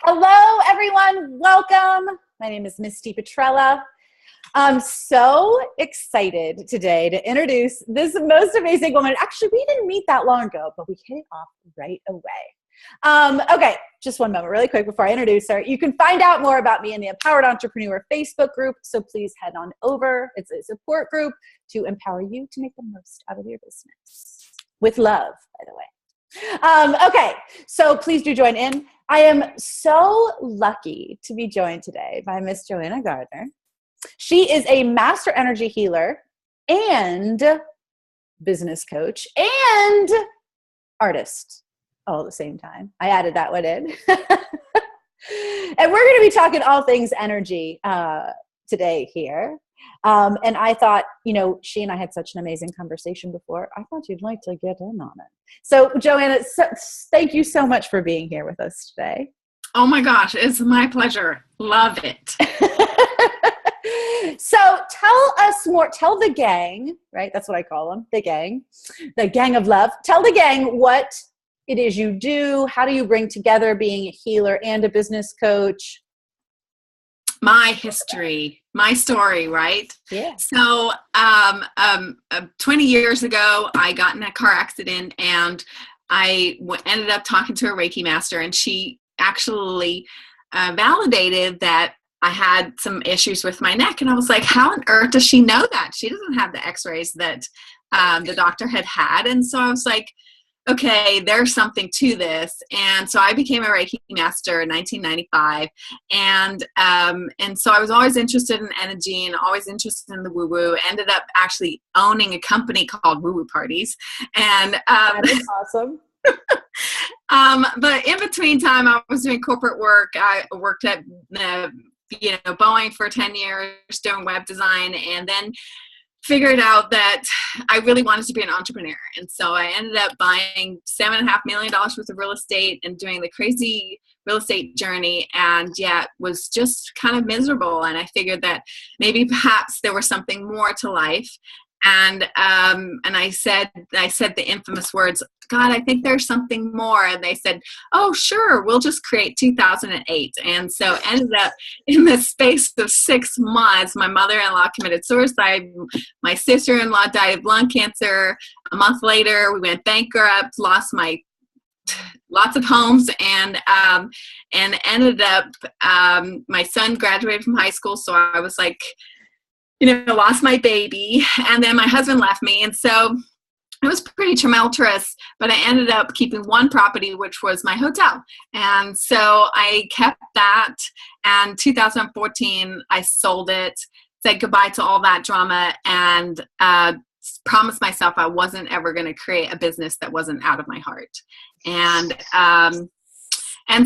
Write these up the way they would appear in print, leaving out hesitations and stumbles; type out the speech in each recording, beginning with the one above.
Hello, everyone. Welcome. My name is Misty Petrella. I'm so excited today to introduce this most amazing woman. Actually, we didn't meet that long ago, but we hit it off right away. Okay, just one moment, really quick before I introduce her. You can find out more about me in the Empowered Entrepreneur Facebook group, so please head on over. It's a support group to empower you to make the most out of your business. With love, by the way. Okay, so please do join in. I am so lucky to be joined today by Miss Johanna Gardner. She is a master energy healer and business coach and artist all at the same time. I added that one in. And we're going to be talking all things energy today here. And I thought, she and I had such an amazing conversation before. I thought you'd like to get in on it. So Johanna, thank you so much for being here with us today. Oh my gosh, it's my pleasure. Love it. So tell the gang, right? That's what I call them, the gang of love. Tell the gang what it is you do. How do you bring together being a healer and a business coach? My history, my story, right? Yeah. So 20 years ago, I got in a car accident and I ended up talking to a Reiki master, and she actually validated that I had some issues with my neck. And I was like, how on earth does she know that? She doesn't have the x-rays that the doctor had. And so I was like, okay, there's something to this. And so I became a Reiki master in 1995. And so I was always interested in energy and always interested in the woo-woo. Ended up actually owning a company called Woo Woo Parties. And that is awesome. But in between time, I was doing corporate work. I worked at Boeing for 10 years doing web design, and then figured out that I really wanted to be an entrepreneur. And so I ended up buying $7.5 million worth of real estate and doing the crazy real estate journey, and yet was just kind of miserable. And I figured that maybe perhaps there was something more to life. And I said the infamous words, God, I think there's something more. And they said, oh, sure, we'll just create 2008. And so ended up in the space of 6 months, my mother-in-law committed suicide. My sister-in-law died of lung cancer. A month later, we went bankrupt, lost lots of homes, and ended up, my son graduated from high school. So I was like, lost my baby, and then my husband left me. And so it was pretty tumultuous, but I ended up keeping one property, which was my hotel. And so I kept that. And 2014, I sold it, said goodbye to all that drama, and promised myself I wasn't ever going to create a business that wasn't out of my heart. And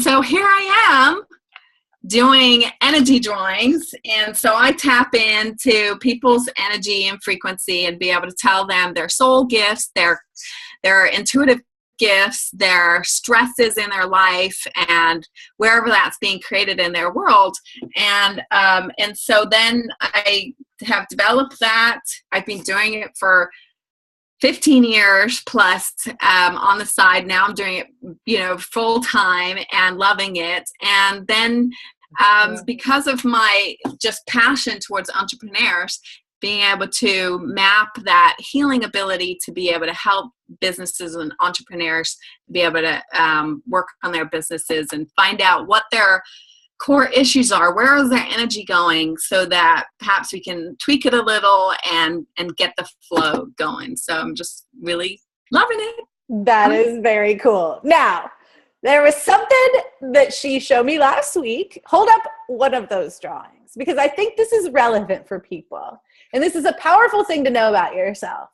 so here I am, doing energy drawings. And so I tap into people's energy and frequency and be able to tell them their soul gifts, their intuitive gifts, their stresses in their life, and wherever that's being created in their world. And so then I have developed that. I've been doing it for 15 years plus on the side. Now I'm doing it, full time and loving it. And then because of my just passion towards entrepreneurs, being able to map that healing ability to be able to help businesses and entrepreneurs be able to work on their businesses and find out what their core issues are, where is their energy going, so that perhaps we can tweak it a little and get the flow going. So I'm just really loving it. That is very cool. Now, there was something that she showed me last week. Hold up one of those drawings, because I think this is relevant for people. And this is a powerful thing to know about yourself.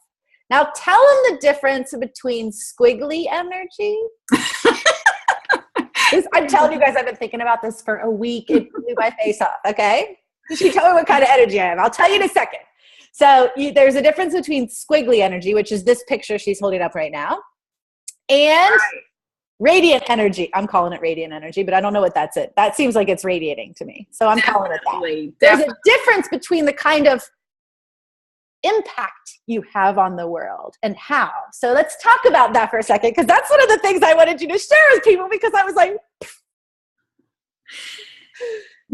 Now, tell them the difference between squiggly energy. I'm telling you guys, I've been thinking about this for a week. It blew my face off, okay? She tell me what kind of energy I have. I'll tell you in a second. So there's a difference between squiggly energy, which is this picture she's holding up right now, and radiant energy. I'm calling it radiant energy, but I don't know what that's it. That seems like it's radiating to me. So I'm calling it that. There's a difference between the kind of impact you have on the world and how. So let's talk about that for a second, because that's one of the things I wanted you to share with people, because I was like,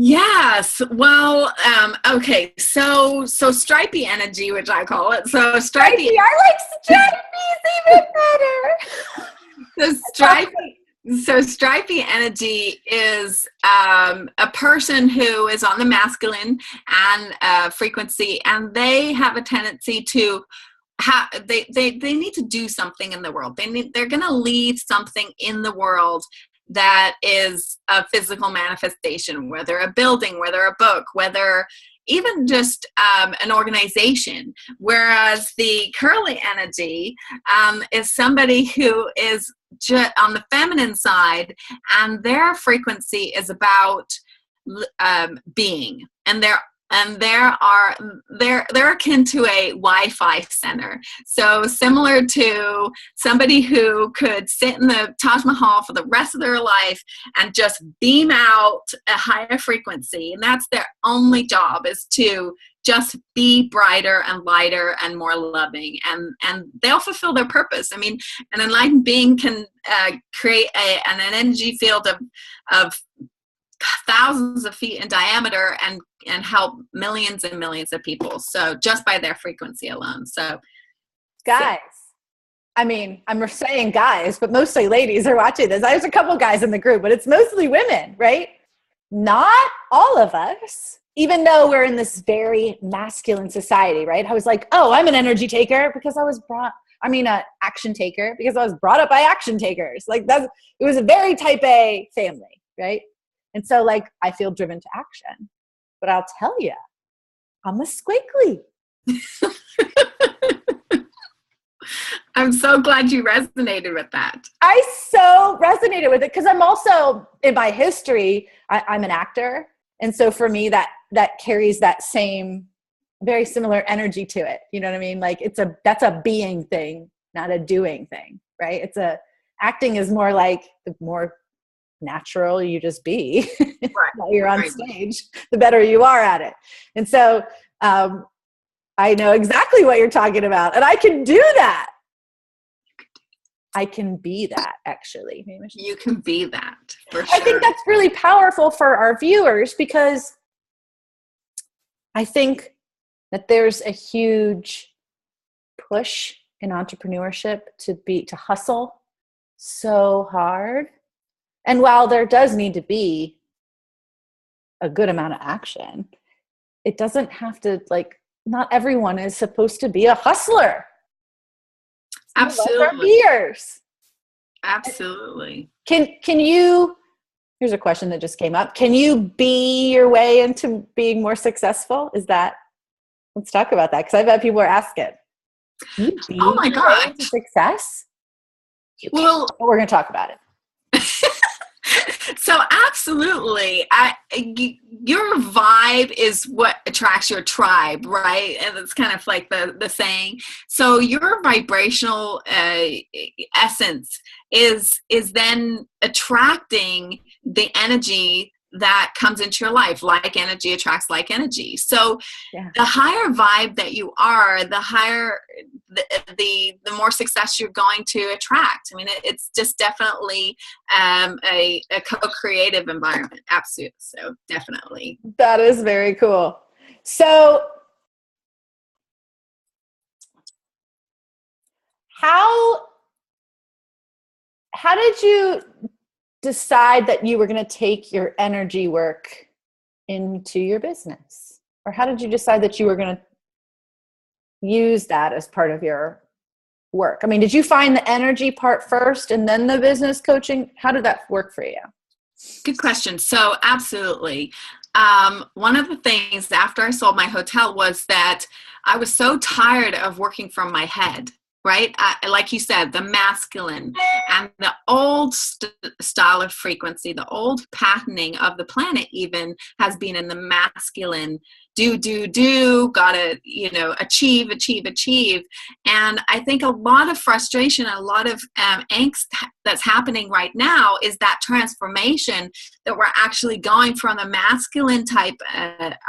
Yes. Well, okay. So stripey energy, which I call it. So stripey. I like stripey even better. So stripey. So stripey energy is a person who is on the masculine and frequency, and they have a tendency to they need to do something in the world. They're going to leave something in the world that is a physical manifestation, whether a building, whether a book, whether even just an organization. Whereas the curly energy is somebody who is on the feminine side, and their frequency is about being, and they're akin to a Wi-Fi center. So similar to somebody who could sit in the Taj Mahal for the rest of their life and just beam out a higher frequency. And that's their only job, is to just be brighter and lighter and more loving. And they'll fulfill their purpose. I mean, an enlightened being can create an energy field of thousands of feet in diameter and help millions and millions of people. So just by their frequency alone. So guys, I mean, I'm saying guys, but mostly ladies are watching this. There's a couple guys in the group, but it's mostly women, right? Not all of us, even though we're in this very masculine society, right? I was like, oh, I'm an energy taker because I was action taker because I was brought up by action takers. Like it was a very type A family, right? And so like, I feel driven to action, but I'll tell you, I'm a squiggly. I'm so glad you resonated with that. I so resonated with it because I'm also, in my history, I'm an actor. And so for me, that carries that same, very similar energy to it. You know what I mean? Like that's a being thing, not a doing thing, right? Acting is more like the more natural you just be right. while you're on stage, the better you are at it. And so I know exactly what you're talking about, and I can do that. I can be that, actually. You can be that, for sure. I think that's really powerful for our viewers, because I think that there's a huge push in entrepreneurship to hustle so hard. And while there does need to be a good amount of action, it doesn't have to, like, not everyone is supposed to be a hustler. Absolutely. Years. Absolutely. Can you, here's a question that just came up. Can you be your way into being more successful? Let's talk about that, because I bet people are asking. Oh my God. Success? Well, we're going to talk about it. So absolutely, your vibe is what attracts your tribe, right? And it's kind of like the saying. So your vibrational essence is then attracting the energy that comes into your life. Like energy attracts like energy. So the higher vibe that you are, the higher the more success you're going to attract. I mean, it's just definitely a co-creative environment. Absolutely. So definitely. That is very cool. So how did you decide that you were going to take your energy work into your business? Or how did you decide that you were going to use that as part of your work? I mean, did you find the energy part first and then the business coaching? How did that work for you? Good question. So absolutely. One of the things after I sold my hotel was that I was so tired of working from my head. Right? Like you said, the masculine and the old style of frequency, the old patterning of the planet even has been in the masculine, gotta, achieve. And I think a lot of frustration, a lot of angst that's happening right now is that transformation that we're actually going from the masculine type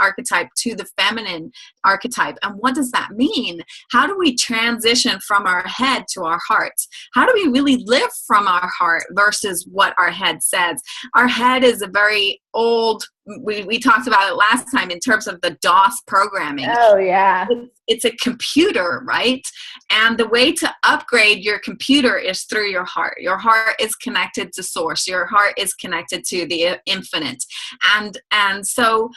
archetype to the feminine archetype. And what does that mean? How do we transition from our head to our hearts? How do we really live from our heart versus what our head says? Our head is a very old we talked about it last time in terms of the DOS programming. Oh yeah. It's a computer, right? And the way to upgrade your computer is through your heart. Your heart is connected to source. Your heart is connected to the infinite. And so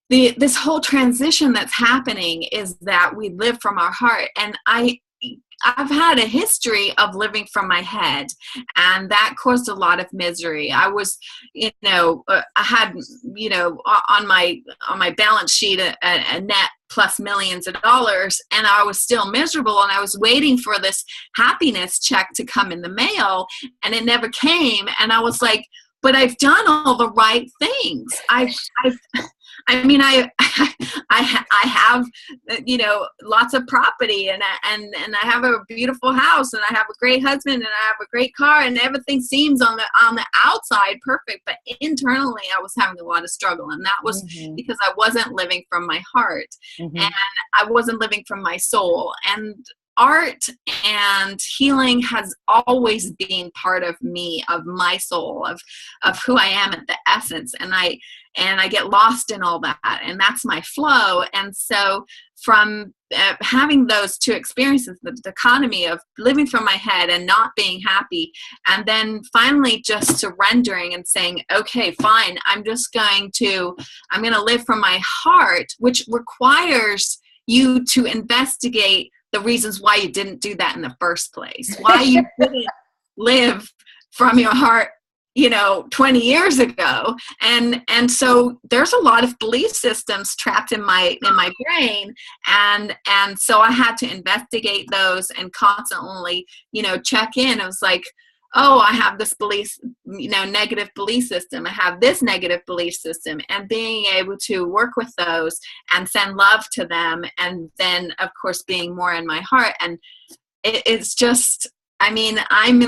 this whole transition that's happening is that we live from our heart. And I've had a history of living from my head, and that caused a lot of misery. I was, I had, on my balance sheet a net plus millions of dollars, and I was still miserable, and I was waiting for this happiness check to come in the mail, and it never came. And I was like, but I've done all the right things. I have, lots of property, and I have a beautiful house, and I have a great husband, and I have a great car, and everything seems on the outside perfect, but internally I was having a lot of struggle, and that was because I wasn't living from my heart, and I wasn't living from my soul. And art and healing has always been part of me, of my soul, of who I am at the essence. And I get lost in all that, and that's my flow. And so from having those two experiences, the dichotomy of living from my head and not being happy, and then finally just surrendering and saying, okay, fine, I'm going to live from my heart, which requires you to investigate the reasons why you didn't do that in the first place, why you didn't live from your heart, 20 years ago. And so there's a lot of belief systems trapped in my brain. And so I had to investigate those and constantly, check in. I was like, oh, I have this belief, negative belief system. I have this negative belief system, and being able to work with those and send love to them. And then of course, being more in my heart. And it's just, I'm in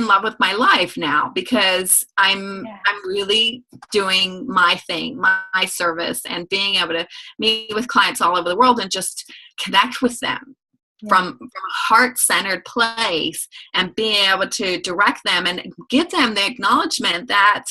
love with my life now, because I'm really doing my thing, my service, and being able to meet with clients all over the world and just connect with them from a heart-centered place, and being able to direct them and give them the acknowledgement that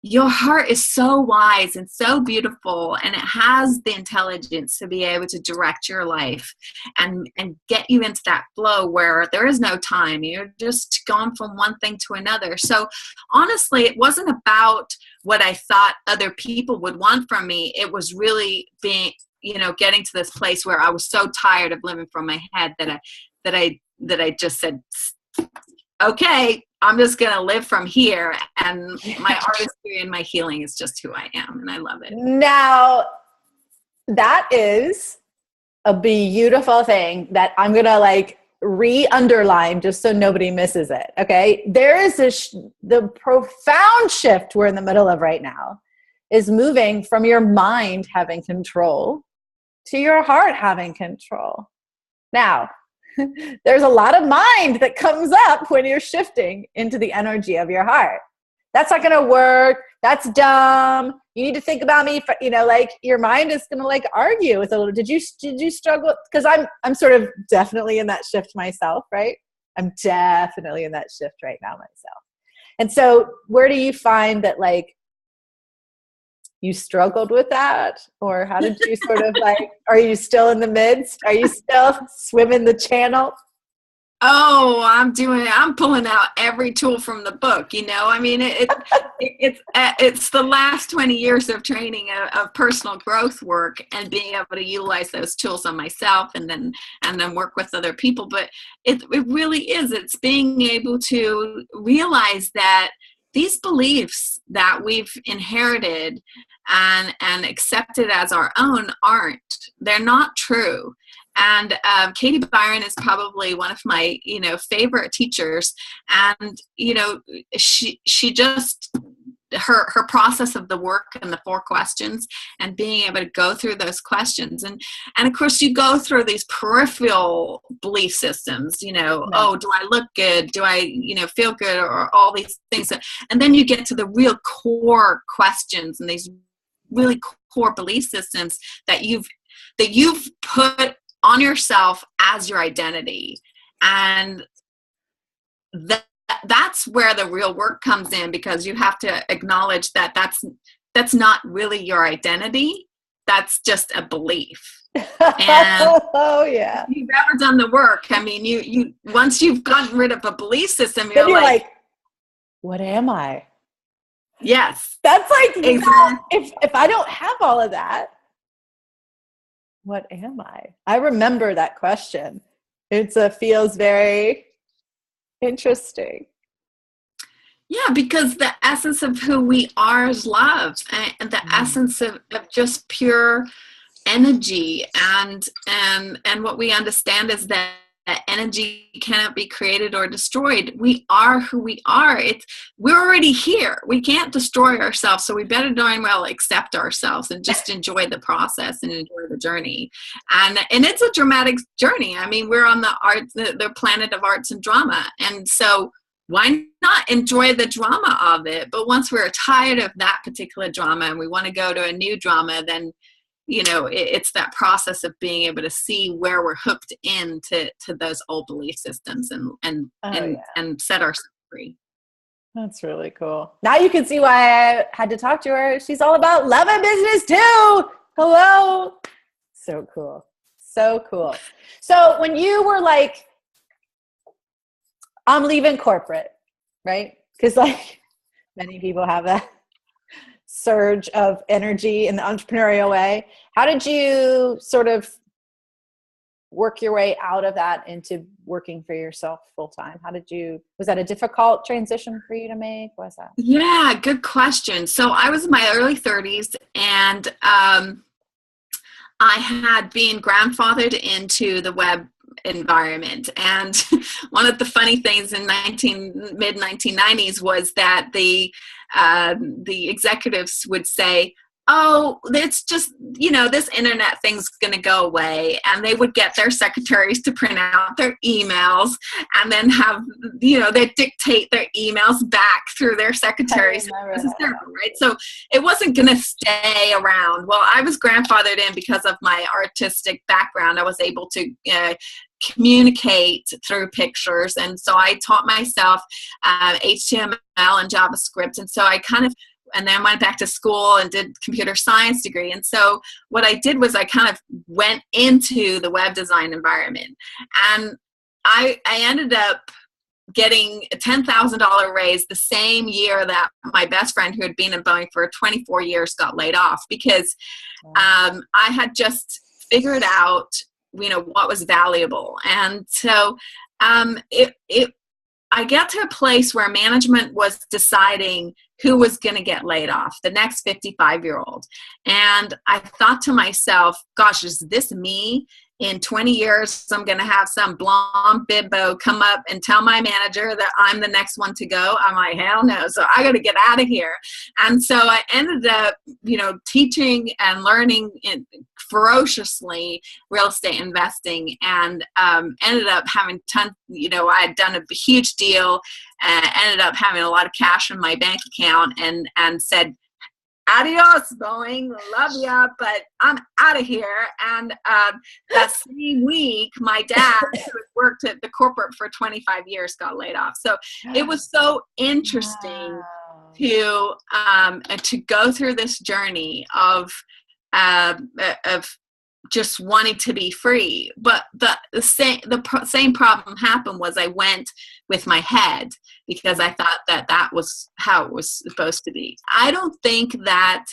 your heart is so wise and so beautiful, and it has the intelligence to be able to direct your life and get you into that flow where there is no time. You're just gone from one thing to another. So honestly, it wasn't about what I thought other people would want from me. It was really getting to this place where I was so tired of living from my head that I just said, okay, I'm just going to live from here. And my artistry and my healing is just who I am. And I love it. Now, that is a beautiful thing that I'm going to re-underline just so nobody misses it. Okay. There is the profound shift we're in the middle of right now is moving from your mind having control to your heart having control. Now, there's a lot of mind that comes up when you're shifting into the energy of your heart. That's not going to work. That's dumb. You need to think about me. Your mind is going to argue with a little. Did you struggle? Because I'm sort of definitely in that shift myself, right? I'm definitely in that shift right now myself. And so where do you find that you struggled with that? Or how did you sort of are you still in the midst? Are you still swimming the channel? Oh, I'm pulling out every tool from the book, it's the last 20 years of training of personal growth work, and being able to utilize those tools on myself and then work with other people. But it really is, it's being able to realize that these beliefs that we've inherited and accepted as our own they're not true. And Katie Byron is probably one of my, favorite teachers. And, she just, her process of the work and the 4 questions, and being able to go through those questions. And of course you go through these peripheral belief systems, oh, do I look good? Do I, feel good? Or all these things. And then you get to the real core questions and these really core belief systems that you've put on yourself as your identity. And that's where the real work comes in, because you have to acknowledge that that's not really your identity. That's just a belief. And oh yeah. if you've ever done the work, I mean, you once you've gotten rid of a belief system, Then you're like, what am I? Yes. That's like, exactly. if I don't have all of that, what am I? I remember that question. It feels very interesting. Yeah, because the essence of who we are is love, and the essence of just pure energy, and what we understand is that energy cannot be created or destroyed. We are who we are. We're already here. We can't destroy ourselves, so we better darn well accept ourselves and just enjoy the process and enjoy the journey. And it's a dramatic journey. I mean, we're on the planet of arts and drama, and so why not enjoy the drama of it? But once we're tired of that particular drama and we want to go to a new drama, then, it's that process of being able to see where we're hooked into those old belief systems and set ourselves free. That's really cool. Now you can see why I had to talk to her. She's all about love and business too. Hello. So cool. So cool. So when you were like, I'm leaving corporate, right? Because like many people have that surge of energy in the entrepreneurial way. How did you sort of work your way out of that into working for yourself full time? Was that a difficult transition for you to make? What was that? Yeah, good question. So I was in my early 30s, and I had been grandfathered into the web environment. And one of the funny things in mid 1990s was that the executives would say, oh, it's just, this internet thing's going to go away. And they would get their secretaries to print out their emails and then have, they dictate their emails back through their secretaries. This is terrible, right? So it wasn't going to stay around. Well, I was grandfathered in because of my artistic background. I was able to communicate through pictures. And so I taught myself HTML and JavaScript. And so and then went back to school and did computer science degree. And so what I did was I kind of went into the web design environment. And I ended up getting a $10,000 raise the same year that my best friend, who had been in Boeing for 24 years, got laid off, because I had just figured out, what was valuable. And so I got to a place where management was deciding who was going to get laid off, the next 55-year-old. And I thought to myself, gosh, is this me? In 20 years, I'm going to have some blonde bimbo come up and tell my manager that I'm the next one to go. I'm like, hell no. So I got to get out of here. And so I ended up, teaching and learning ferociously real estate investing, and ended up having I had done a huge deal, ended up having a lot of cash in my bank account, and said, adios, Boeing, love ya, but I'm out of here. And that same week, my dad, who had worked at the corporate for 25 years, got laid off. So it was so interesting to go through this journey of just wanting to be free. But the same problem happened was I went with my head, because I thought that was how it was supposed to be. I don't think that,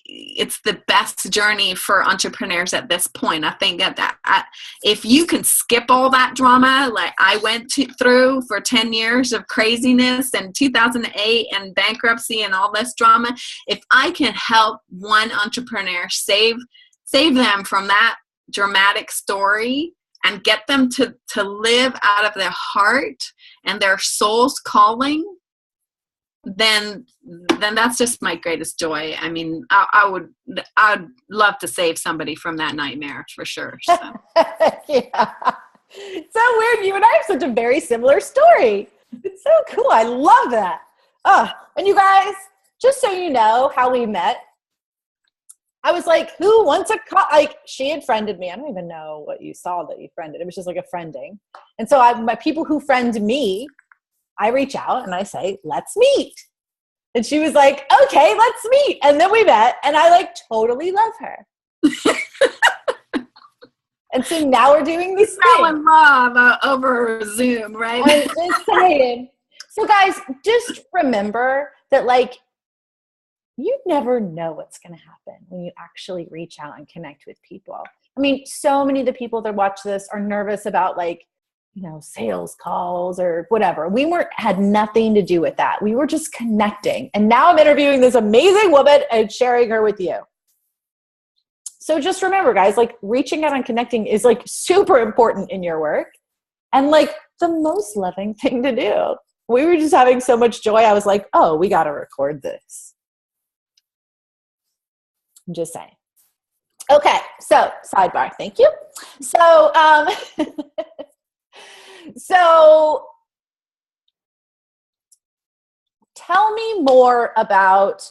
it's the best journey for entrepreneurs at this point. I think that if you can skip all that drama, like I went through for 10 years of craziness and 2008 and bankruptcy and all this drama, if I can help one entrepreneur save them from that dramatic story and get them to live out of their heart and their soul's calling, then that's just my greatest joy. I mean, I'd love to save somebody from that nightmare for sure. So. Yeah. So weird. You and I have such a very similar story. It's so cool. I love that. Oh, and you guys, just so you know how we met, I was like, who wants she had friended me. I don't even know what you saw that you friended. It was just like a friending. And so my people who friend me, I reach out and I say, let's meet. And she was like, okay, let's meet. And then we met, and I like totally love her. And so now we're doing this thing. Fell in love over Zoom, right? I'm just saying. So guys, just remember that like, you never know what's going to happen when you actually reach out and connect with people. I mean, so many of the people that watch this are nervous about like, you know, sales calls or whatever. We had nothing to do with that. We were just connecting. And now I'm interviewing this amazing woman and sharing her with you. So just remember, guys, like reaching out and connecting is like super important in your work and like the most loving thing to do. We were just having so much joy. I was like, oh, we got to record this. I'm just saying. Okay. So sidebar. Thank you. So, so tell me more about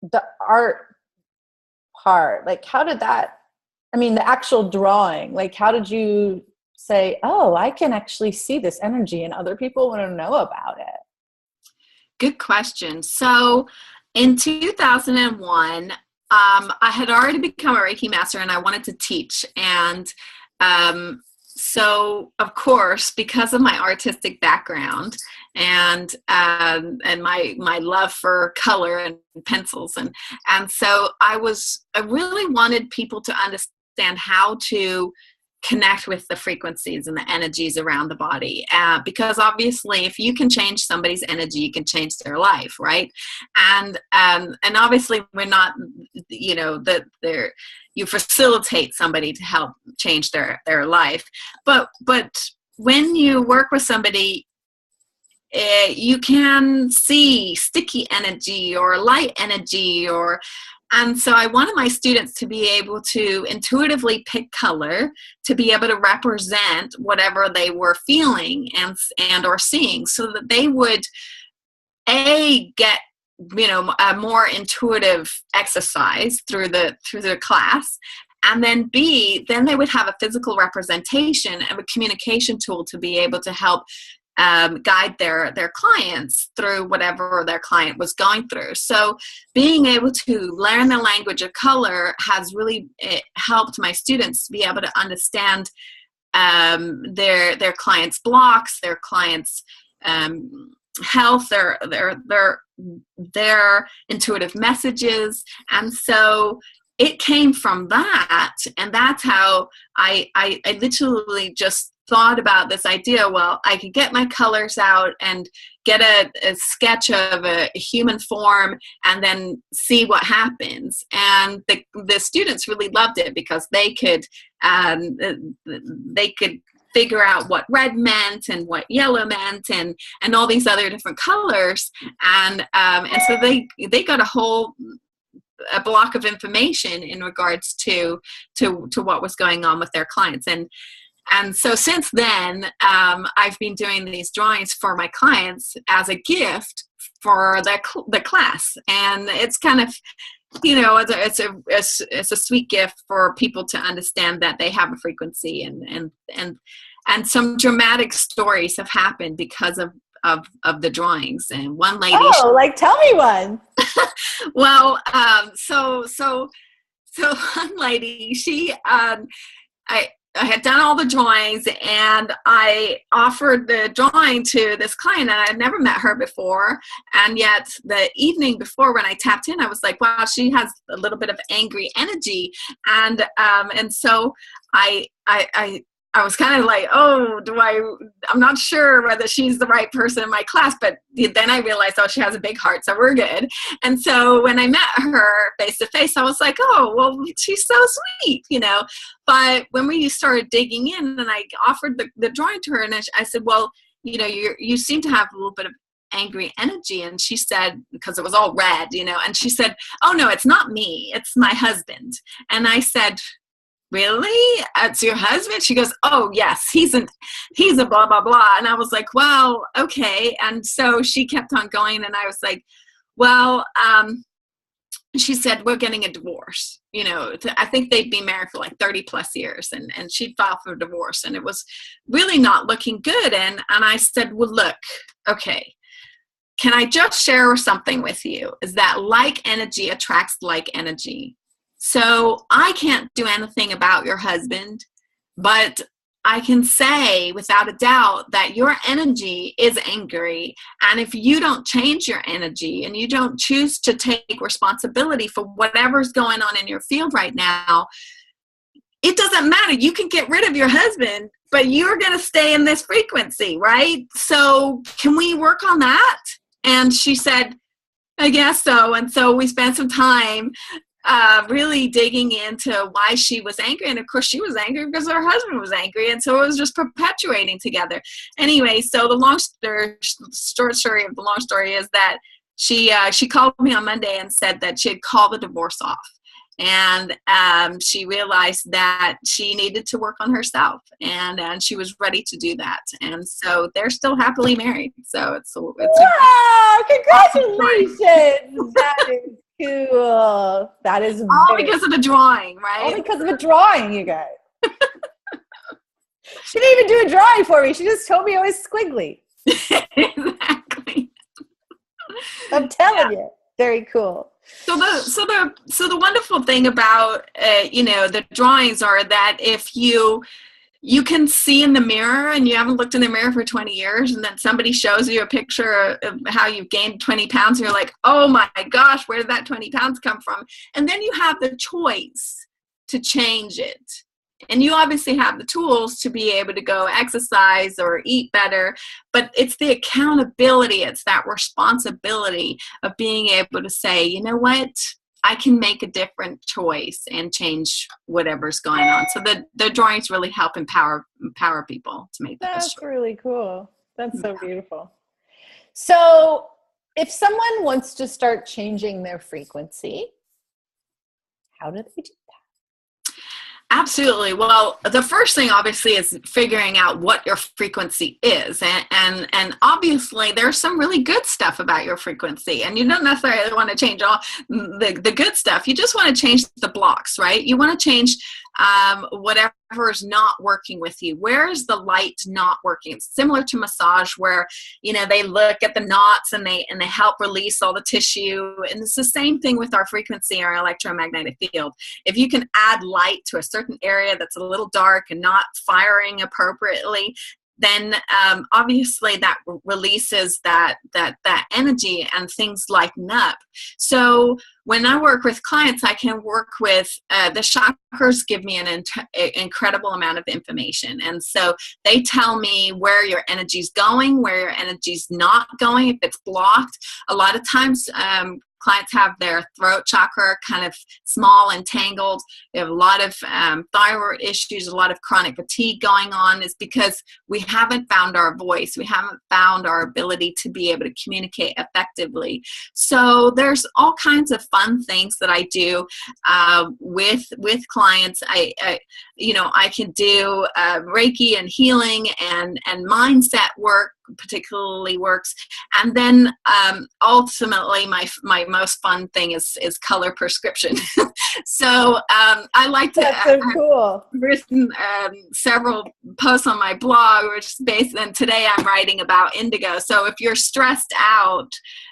the art part. Like, how did that, I mean, the actual drawing, like, how did you say, oh, I can actually see this energy and other people want to know about it? Good question. So in 2001, I had already become a Reiki master and I wanted to teach. And so, of course, because of my artistic background and my love for color and pencils, and so I really wanted people to understand how to connect with the frequencies and the energies around the body, because obviously if you can change somebody's energy, you can change their life, right? And obviously we're not, you know, that you facilitate somebody to help change their life, but when you work with somebody, you can see sticky energy or light energy, and so I wanted my students to be able to intuitively pick color to be able to represent whatever they were feeling and or seeing, so that they would get, you know, a more intuitive exercise through the class, and then then they would have a physical representation and a communication tool to be able to help guide their clients through whatever their client was going through. So being able to learn the language of color has really helped my students to be able to understand their clients' blocks, their clients' health, their intuitive messages. And so it came from that, and that's how I literally just thought about this idea. Well, I could get my colors out and get a sketch of a human form and then see what happens. And the students really loved it because they could figure out what red meant and what yellow meant and all these other different colors. And so they got a block of information in regards to what was going on with their clients. And so since then, I've been doing these drawings for my clients as a gift for the class. And it's kind of, you know, it's a sweet gift for people to understand that they have a frequency, and some dramatic stories have happened because of the drawings. And one lady, tell me one. Well, so one lady, I had done all the drawings and I offered the drawing to this client, and I had never met her before. And yet the evening before, when I tapped in, I was like, wow, she has a little bit of angry energy. And so I was kind of like, oh, I'm not sure whether she's the right person in my class, but then I realized, oh, she has a big heart, so we're good. And so when I met her face to face, I was like, oh, well, she's so sweet, you know. But when we started digging in and I offered the drawing to her, and I said, well, you know, you seem to have a little bit of angry energy. And she said, because it was all red, you know, and she said, oh, no, it's not me, it's my husband. And I said, really? It's your husband? She goes, oh yes, he's a blah, blah, blah. And I was like, well, okay. And so she kept on going, and I was like, well, she said, we're getting a divorce. You know, I think they'd been married for like 30 plus years, and she'd filed for divorce, and it was really not looking good. And I said, well, look, okay, can I just share something with you? Is that like energy attracts like energy. So I can't do anything about your husband, but I can say without a doubt that your energy is angry. And if you don't change your energy and you don't choose to take responsibility for whatever's going on in your field right now, it doesn't matter. You can get rid of your husband, but you're going to stay in this frequency, right? So can we work on that? And she said, I guess so. And so we spent some time really digging into why she was angry. And of course she was angry because her husband was angry. And so it was just perpetuating together. Anyway, so the short story of the long story is that she called me on Monday and said that she had called the divorce off. And she realized that she needed to work on herself, and she was ready to do that. And so they're still happily married. So it's wow! Congratulations! That is cool. That is all because of a drawing, right? All because of a drawing, you guys. She didn't even do a drawing for me. She just told me it was squiggly. Exactly. I'm telling you, very cool. So the wonderful thing about the drawings are that if you can see in the mirror and you haven't looked in the mirror for 20 years, and then somebody shows you a picture of how you've gained 20 pounds and you're like, oh my gosh, where did that 20 pounds come from? And then you have the choice to change it. And you obviously have the tools to be able to go exercise or eat better, but it's the accountability, it's that responsibility of being able to say, you know what, I can make a different choice and change whatever's going on. So the drawings really help empower people to make that choice. That's really cool. That's so beautiful. So if someone wants to start changing their frequency, how do they do that? Absolutely. Well, the first thing obviously is figuring out what your frequency is. And obviously there's some really good stuff about your frequency, and you don't necessarily want to change all the good stuff. You just want to change the blocks, right? You want to change whatever is not working with you. Where is the light not working? It's similar to massage where, they look at the knots and they help release all the tissue. And it's the same thing with our frequency, our electromagnetic field. If you can add light to a certain area that's a little dark and not firing appropriately, then obviously that releases that energy and things lighten up. So when I work with clients, I can work with the chakras give me an incredible amount of information. And so they tell me where your energy's going, where your energy's not going, if it's blocked. A lot of times clients have their throat chakra kind of small and tangled. They have a lot of thyroid issues, a lot of chronic fatigue going on. Is because we haven't found our voice. We haven't found our ability to be able to communicate effectively. So there's all kinds of fun things that I do with clients. I can do Reiki and healing and mindset work particularly works. And then ultimately my most fun thing is color prescription. So I like to That's so cool. I've written several posts on my blog, which is based, and today I'm writing about indigo. So if you're stressed out,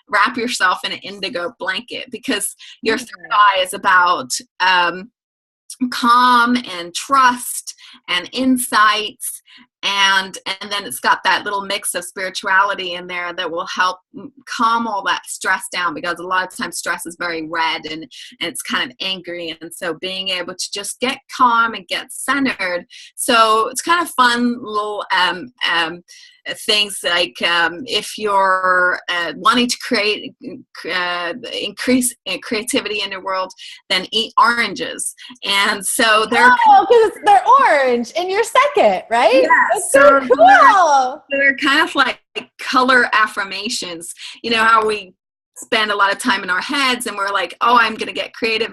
wrap yourself in an indigo blanket, because your third eye is about calm and trust and insights, and then it's got that little mix of spirituality in there that will help calm all that stress down, because a lot of times stress is very red and it's kind of angry, and so being able to just get calm and get centered. So it's kind of fun little things like if you're wanting to increase creativity in your world, then eat oranges. And so because they're orange in your second, right? Yeah, that's so cool. They're kind of like color affirmations. You know how we spend a lot of time in our heads and we're like, oh, I'm going to get creative.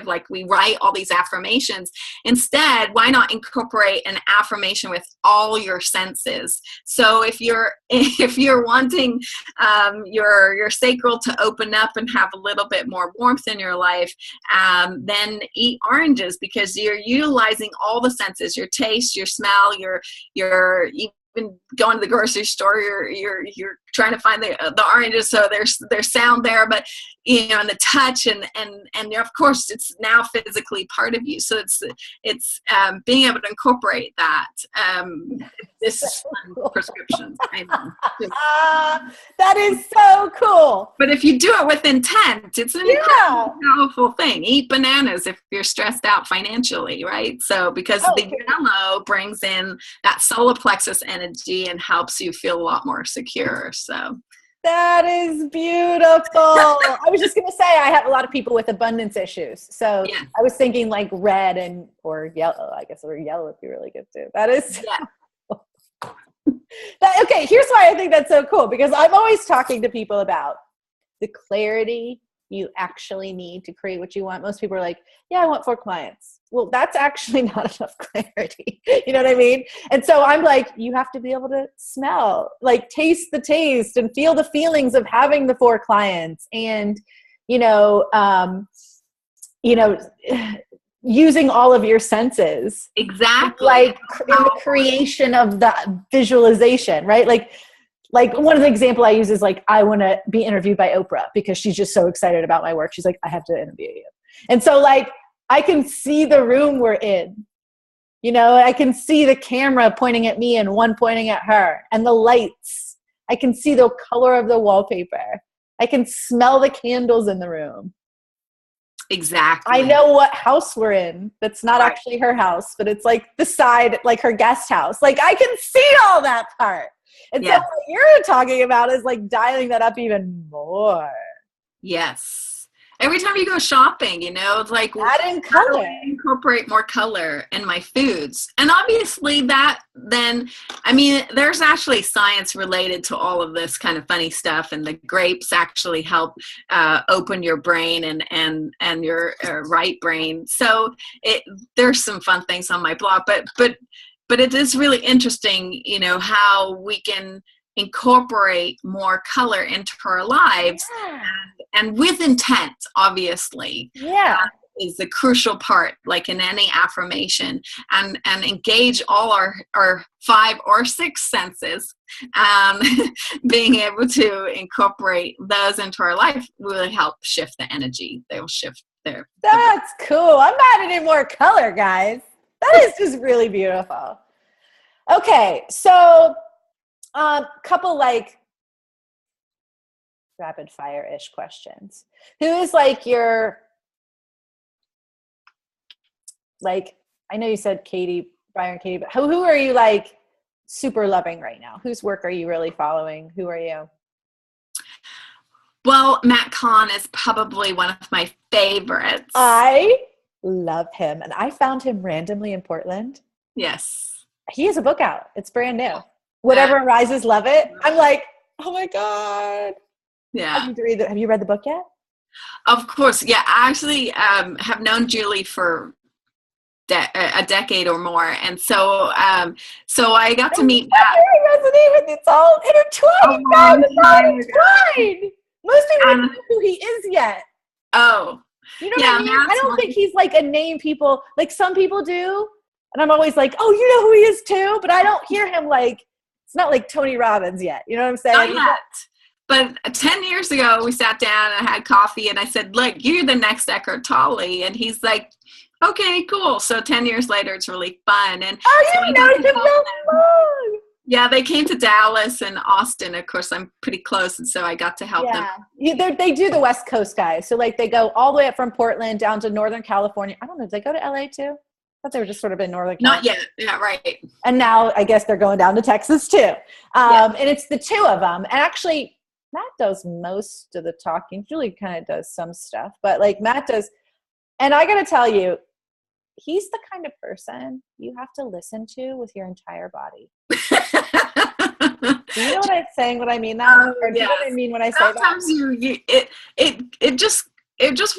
Like we write all these affirmations. Instead, why not incorporate an affirmation with all your senses? So if you're wanting your sacral to open up and have a little bit more warmth in your life, then eat oranges, because you're utilizing all the senses, your taste, your smell, your when going to the grocery store, you're trying to find the oranges, so there's sound there, but and the touch and of course it's now physically part of you. So it's being able to incorporate that. This is prescriptions. I know. That is so cool. But if you do it with intent, it's an incredibly powerful thing. Eat bananas if you're stressed out financially, right? So because the yellow brings in that solar plexus energy and helps you feel a lot more secure. So that is beautiful. I was just going to say, I have a lot of people with abundance issues. So I was thinking like red or yellow. I guess, or yellow would be really good too. That is okay, here's why I think that's so cool, because I'm always talking to people about the clarity you actually need to create what you want. Most people are like, I want 4 clients. Well, that's actually not enough clarity. You know what I mean? And so I'm like, you have to be able to smell, like taste the taste and feel the feelings of having the 4 clients and, using all of your senses. Exactly. Like in the creation of the visualization, right? Like one of the example I use is like, I want to be interviewed by Oprah because she's just so excited about my work. She's like, I have to interview you. And so like, I can see the room we're in, I can see the camera pointing at me and one pointing at her, and the lights. I can see the color of the wallpaper. I can smell the candles in the room. Exactly. I know what house we're in. That's not actually her house, but it's like the side, like her guest house. Like I can see all that part. And so what you're talking about is like dialing that up even more. Yes. Every time you go shopping, it's like add in color. Incorporate more color in my foods. And obviously there's actually science related to all of this kind of funny stuff. And the grapes actually help open your brain and your right brain. So there's some fun things on my blog, but it is really interesting, how we can incorporate more color into our lives and with intent, obviously. Is the crucial part, like in any affirmation, and engage all our 5 or 6 senses. Being able to incorporate those into our life really help shift the energy. They will shift there. That's cool. I'm adding in more color, guys. That is just really beautiful. Okay, so couple like rapid fire-ish questions. Who is like your, like, I know you said Byron Katie, but who are you like super loving right now? Whose work are you really following? Who are you? Well, Matt Kahn is probably one of my favorites. I love him. And I found him randomly in Portland. Yes. He has a book out. It's brand new. Whatever Arises, love it. I'm like, oh my God. Yeah. Have you read the book yet? Of course. Yeah. I actually have known Julie for a decade or more. And so I got to meet Matt. I resonate with it. It's all intertwined. Intertwined. Most people don't know who he is yet. Oh. You know what I mean? I don't think he's like a name people, like some people do. And I'm always like, oh, you know who he is too? But I don't hear him like, it's not like Tony Robbins yet. You know what I'm saying? Not yet. But 10 years ago, we sat down and had coffee and I said, look, you're the next Eckhart Tolle. And he's like, okay, cool. So 10 years later, it's really fun. And you know him so long. Yeah, they came to Dallas and Austin. Of course, I'm pretty close, and so I got to help them. Yeah, they do the West Coast guys. So like they go all the way up from Portland down to Northern California. I don't know. Did they go to LA too? I thought they were just sort of in Northern California. Not yet. Yeah, right. And now I guess they're going down to Texas too. And it's the two of them. And actually, Matt does most of the talking. Julie kind of does some stuff, but like Matt does. And I got to tell you, he's the kind of person you have to listen to with your entire body. Do you know what I'm saying? What I mean that? Or do you know what I mean when I say sometimes that? it just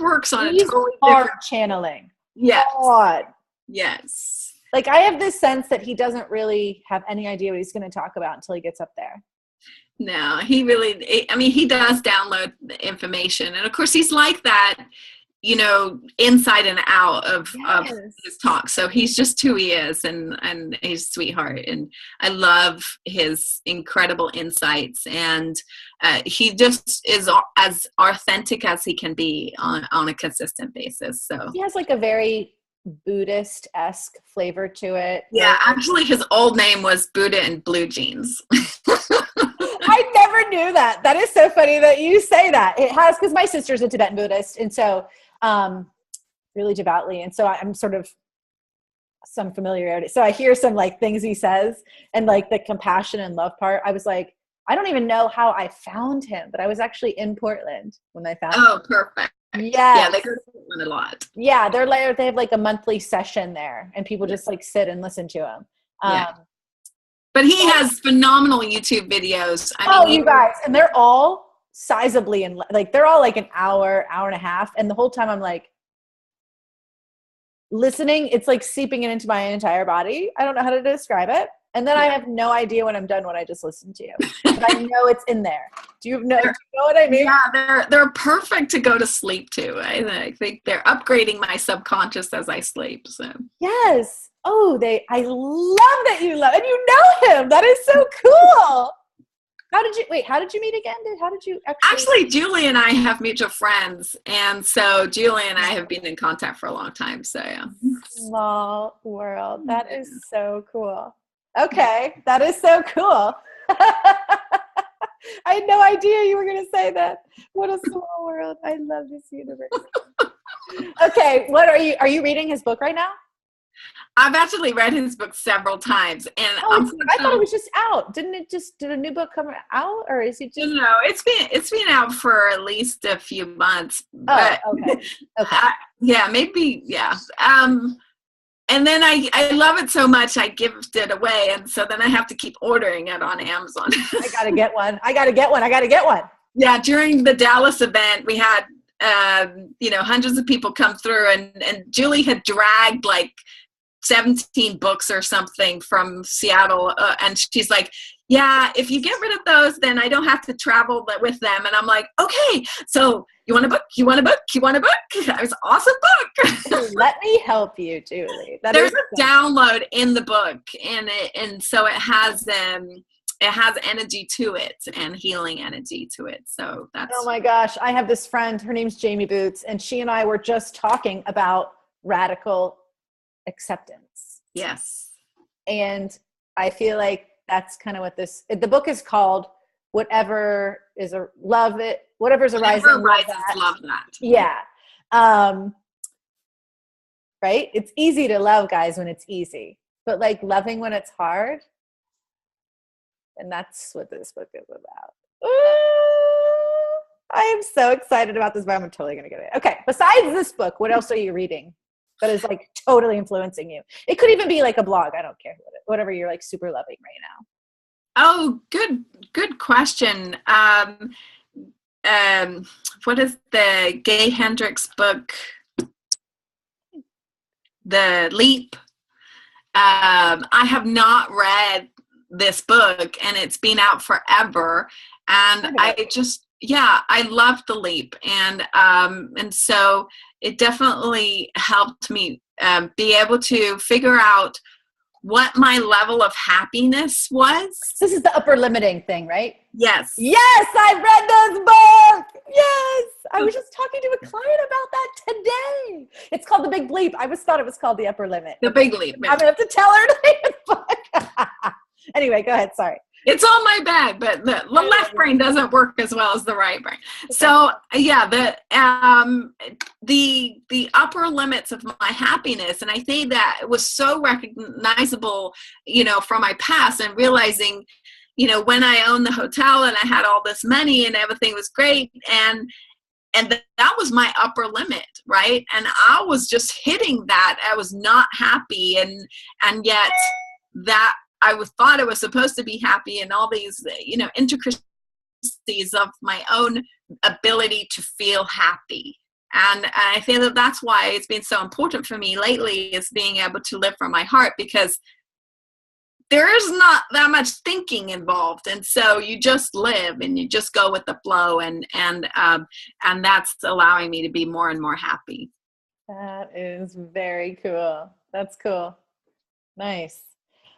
works on he's a totally different channeling. Yes. God. Yes. Like I have this sense that he doesn't really have any idea what he's going to talk about until he gets up there. No, he really, he does download the information. And of course he's like that you know, inside and out of Yes. his talk. So he's just who he is, and he's a sweetheart, and I love his incredible insights, and he just is as authentic as he can be on a consistent basis. So he has like a very Buddhist-esque flavor to it. Yeah, actually his old name was Buddha in Blue Jeans. I never knew that. That is so funny that you say that. It has, because my sister's a Tibetan Buddhist, and so really devoutly, and so I'm sort of some familiarity. So I hear some like things he says, and like the compassion and love part. I was like, I don't even know how I found him, but I was actually in Portland when I found him. Oh, perfect. Yeah. Yeah, they go to Portland a lot. Yeah, they have like a monthly session there, and people just like sit and listen to him. Yeah. But he has phenomenal YouTube videos. I mean, you guys, and they're all sizably, and like they're all like an hour and a half, and the whole time I'm like listening. It's like seeping it into my entire body. I don't know how to describe it, and then I have no idea when I'm done when I just listened to you, but I know it's in there. Do you know what I mean? Yeah, they're perfect to go to sleep to. I think they're upgrading my subconscious as I sleep. So yes. Oh, I love that you love, and you know him. That is so cool. How did you meet again? How did you actually Julie and I have mutual friends, and so Julie and I have been in contact for a long time. So yeah. Small world. That is so cool. Okay, that is so cool. I had no idea you were going to say that. What a small world. I love this universe. Okay, are you reading his book right now? I've actually read his book several times, and I thought it was just out. Did a new book come out, or is it just? No, it's been out for at least a few months. But, okay. Yeah, maybe. Yeah. And then I love it so much I gift it away, and so then I have to keep ordering it on Amazon. I gotta get one. Yeah, during the Dallas event, we had hundreds of people come through, and Julie had dragged like 17 books or something from Seattle, and she's like, yeah, if you get rid of those, then I don't have to travel with them. And I'm like, okay, so you want a book? It was an awesome book. Let me help you, Julie. There's a download in the book, and so it has energy to it, and healing energy to it. So that's. Oh my gosh, I have this friend. Her name's Jamie Boots, and she and I were just talking about radical acceptance. Yes. And I feel like that's kind of what the book is called. Whatever's arising, love that. Yeah. Right. It's easy to love, guys, when it's easy, but like loving when it's hard. And that's what this book is about. Ooh, I am so excited about this book. I'm totally going to get it. Okay. Besides this book, what else are you reading that is like totally influencing you? It could even be like a blog. I don't care. Whatever you're like super loving right now. Oh, good question. What is the Gay Hendricks book? The Leap. I have not read this book, and it's been out forever. And I loved The Leap. And so it definitely helped me be able to figure out what my level of happiness was. This is the upper limiting thing, right? Yes. Yes, I read this book. Yes. I was just talking to a client about that today. It's called The Big Bleep. I always thought it was called The Upper Limit. The Big Leap. I'm going to have to tell her to read the book. Anyway, go ahead. Sorry. It's on my bag, but the left brain doesn't work as well as the right brain. So yeah, the upper limits of my happiness, and I think that it was so recognizable, from my past, and realizing, when I owned the hotel and I had all this money and everything was great, and that was my upper limit, right? And I was just hitting that. I was not happy, and yet that. I thought I was supposed to be happy, and all these, intricacies of my own ability to feel happy. And I feel that that's why it's been so important for me lately, is being able to live from my heart, because there is not that much thinking involved, and so you just live and you just go with the flow, and that's allowing me to be more and more happy. That is very cool. That's cool. Nice.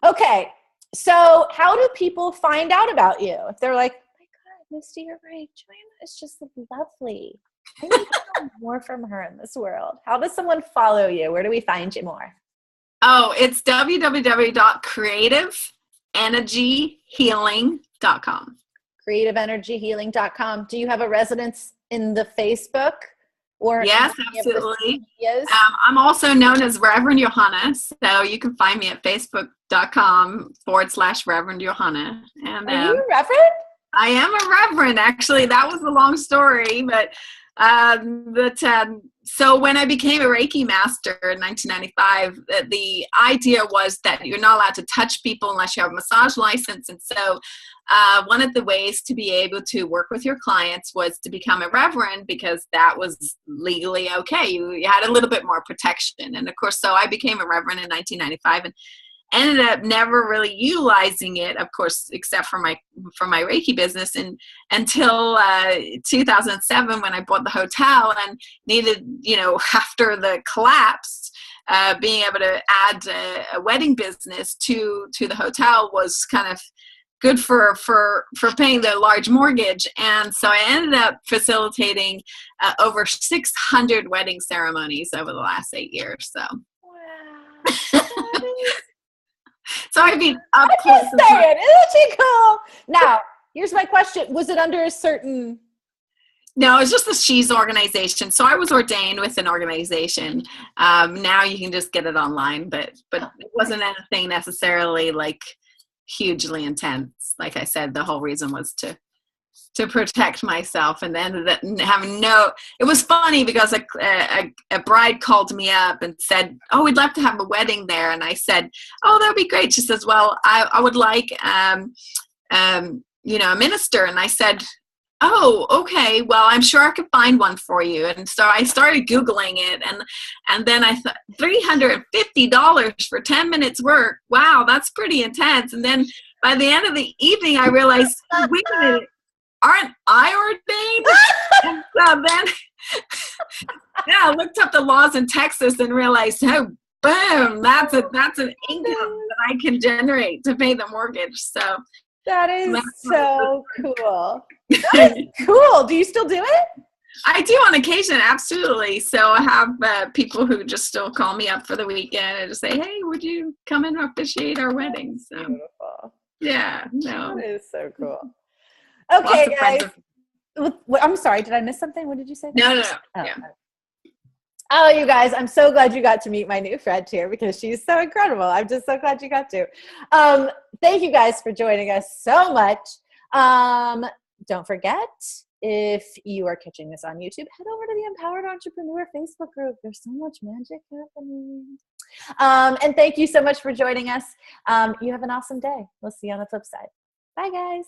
Okay. So how do people find out about you? If they're like, oh my God, Misty, you're right. Johanna is just lovely. I need to know more from her in this world. How does someone follow you? Where do we find you more? Oh, it's www.creativeenergyhealing.com. Creativeenergyhealing.com. Do you have a residence in the Facebook? Or yes, absolutely. I'm also known as Reverend Johanna, so you can find me at facebook.com/Reverend Johanna. And are you a reverend? I am a reverend. Actually, that was a long story, but so when I became a Reiki master in 1995, the idea was that you're not allowed to touch people unless you have a massage license. And so one of the ways to be able to work with your clients was to become a reverend, because that was legally okay. You had a little bit more protection. And of course, so I became a reverend in 1995 and ended up never really utilizing it, of course, except for my Reiki business, and until 2007, when I bought the hotel and needed, after the collapse, being able to add a wedding business to the hotel was kind of good for paying the large mortgage. And so I ended up facilitating over 600 wedding ceremonies over the last 8 years. So. Wow. So I've been up close. Isn't she cool? Now, here's my question. Was it under a certain... No, it's just the She's organization. So I was ordained with an organization. Now you can just get it online, but it wasn't anything necessarily like hugely intense. Like I said, the whole reason was to protect myself, and then it was funny because a bride called me up and said, oh, we'd love to have a wedding there. And I said, oh, that'd be great. She says, well, I would like, a minister. And I said, oh, okay, well, I'm sure I could find one for you. And so I started Googling it, and then I thought, $350 for 10 minutes work. Wow, that's pretty intense. And then by the end of the evening, I realized, wait a minute, aren't I ordained? And so then, I looked up the laws in Texas and realized, oh, boom, that's an income that I can generate to pay the mortgage. So that is so cool. That is cool. Do you still do it? I do on occasion, absolutely. So I have people who just still call me up for the weekend and just say, hey, would you come and officiate our wedding? So beautiful. Yeah, no. That is so cool. Okay, guys. I'm sorry. Did I miss something? What did you say? No. Oh, yeah. Oh, you guys, I'm so glad you got to meet my new friend here, because she's so incredible. I'm just so glad you got to. Thank you guys for joining us so much. Don't forget, if you are catching this on YouTube, head over to the Empowered Entrepreneur Facebook group. There's so much magic happening. And thank you so much for joining us. You have an awesome day. We'll see you on the flip side. Bye, guys.